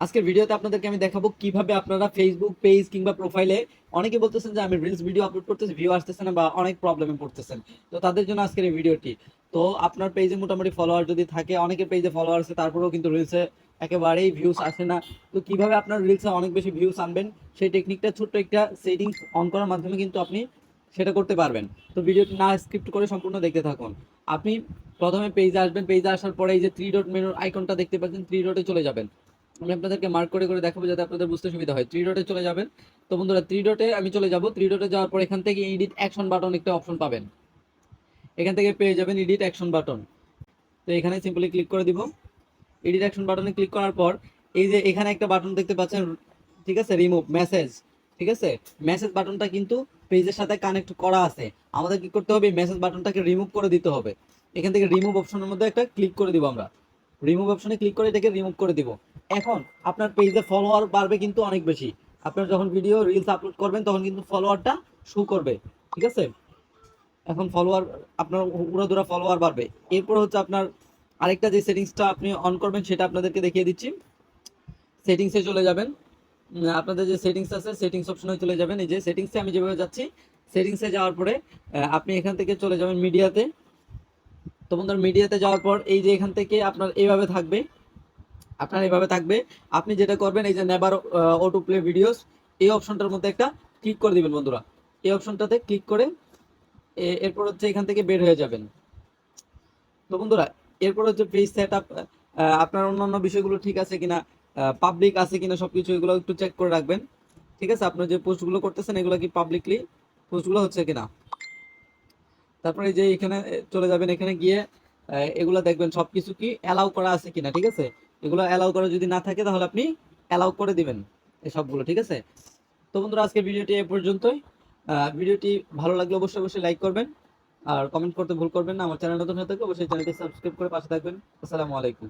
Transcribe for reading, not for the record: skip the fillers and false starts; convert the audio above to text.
আজকের ভিডিওতে আপনাদেরকে আমি দেখাবো কিভাবে আপনারা ফেসবুক পেজ কিংবা প্রোফাইলে অনেকে বলতেছেন যে আমি রিলস ভিডিও আপলোড করতেছি, ভিউ আসতেছে না বা অনেক প্রবলেমে পড়তেছেন। তো তাদের জন্য আজকের এই ভিডিওটি। তো আপনার পেজে মোটামুটি ফলোয়ার যদি থাকে, অনেকের পেজে ফলোয়ার আছে তারপরেও কিন্তু রিলসে একেবারেই ভিউজ আসে না। তো কিভাবে আপনার রিলসে অনেক বেশি ভিউজ আনবেন সেই টেকনিকটা ছোট্ট একটা সেটিংস অন করার মাধ্যমে কিন্তু আপনি সেটা করতে পারবেন। তো ভিডিওটি না স্ক্রিপ্ট করে সম্পূর্ণ দেখতে থাকুন। আপনি প্রথমে পেজে আসবেন, পেজে আসার পরে এই যে থ্রি ডট মেনুর আইকনটা দেখতে পাচ্ছেন, থ্রি ডটে চলে যাবেন। আমি আপনাদেরকে মার্ক করে করে দেখাবো যাতে আপনাদের বুঝতে সুবিধা হয়। থ্রি ডটে চলে যাবেন। তো বন্ধুরা, থ্রি ডটে আমি চলে যাব। থ্রি ডটে যাওয়ার পর এখান থেকে এডিট অ্যাকশন বাটন একটা অপশন পাবেন। এখান থেকে পেয়ে যাবেন এডিট অ্যাকশন বাটন। তো এখানে সিম্পলি ক্লিক করে দিব। এডিট অ্যাকশন বাটনে ক্লিক করার পর এই যে এখানে একটা বাটন দেখতে পাচ্ছেন, ঠিক আছে, রিমুভ মেসেজ। ঠিক আছে, মেসেজ বাটনটা কিন্তু পেজের সাথে কানেক্ট করা আছে। আমাদের কি করতে হবে, মেসেজ বাটনটাকে রিমুভ করে দিতে হবে। এখান থেকে রিমুভ অপশনের মধ্যে একটা ক্লিক করে দিব আমরা। রিমুভ অপশনে ক্লিক করে এটাকে রিমুভ করে দিব। এখন আপনার পেজে ফলোয়ার বাড়বে কিন্তু অনেক বেশি। আপনার যখন ভিডিও রিলস আপলোড করবেন তখন কিন্তু ফলোয়ারটা শো করবে। ঠিক আছে, এখন ফলোয়ার আপনার উড়াধুরা ফলোয়ার বাড়বে। এরপর হচ্ছে আপনার আরেকটা যে সেটিংসটা আপনি অন করবেন সেটা আপনাদেরকে দেখিয়ে দিচ্ছি। সেটিংসে চলে যাবেন। আপনাদের যে সেটিংস আছে সেটিংস অপশনে চলে যাবেন। এই যে সেটিংসে আমি যেভাবে যাচ্ছি, সেটিংসে যাওয়ার পরে আপনি এখান থেকে চলে যাবেন মিডিয়াতে। তো বন্ধুরা, মিডিয়াতে যাওয়ার পর এই যে এখান থেকে আপনার এইভাবে থাকবে, আপনার এইভাবে থাকবে। আপনি যেটা করবেন, এই যে নেভার অটো প্লে ভিডিওস, এই অপশনটার মধ্যে একটা ক্লিক করে দিবেন বন্ধুরা। এই অপশনটাতে ক্লিক করে এরপর হচ্ছে এখান থেকে বের হয়ে যাবেন। তো বন্ধুরা, এরপর হচ্ছে পেজ সেট আপ, আপনার অন্যান্য বিষয়গুলো ঠিক আছে কিনা, পাবলিক আছে কিনা, সবকিছু এগুলো একটু চেক করে রাখবেন। ঠিক আছে, আপনার যে পোস্টগুলো করতেছেন এগুলো কি পাবলিকলি পোস্টগুলো হচ্ছে কিনা। তারপরে যে এখানে চলে যাবেন, এখানে গিয়ে এগুলো দেখবেন সবকিছু কি অ্যালাউ করা আছে কিনা। ঠিক আছে, এগুলো অ্যালাউ করা যদি না থাকে তাহলে আপনি অ্যালাউ করে দিবেন এই সবগুলো। ঠিক আছে, তো বন্ধুরা, আজকের ভিডিওটি এ পর্যন্তই। ভিডিওটি ভালো লাগলে অবশ্যই অবশ্যই লাইক করবেন আর কমেন্ট করতে ভুল করবেন না। আমার চ্যানেল নতুন হয়ে থাকলে অবশ্যই চ্যানেলটি সাবস্ক্রাইব করে পাশে থাকবেন। আসসালামু আলাইকুম।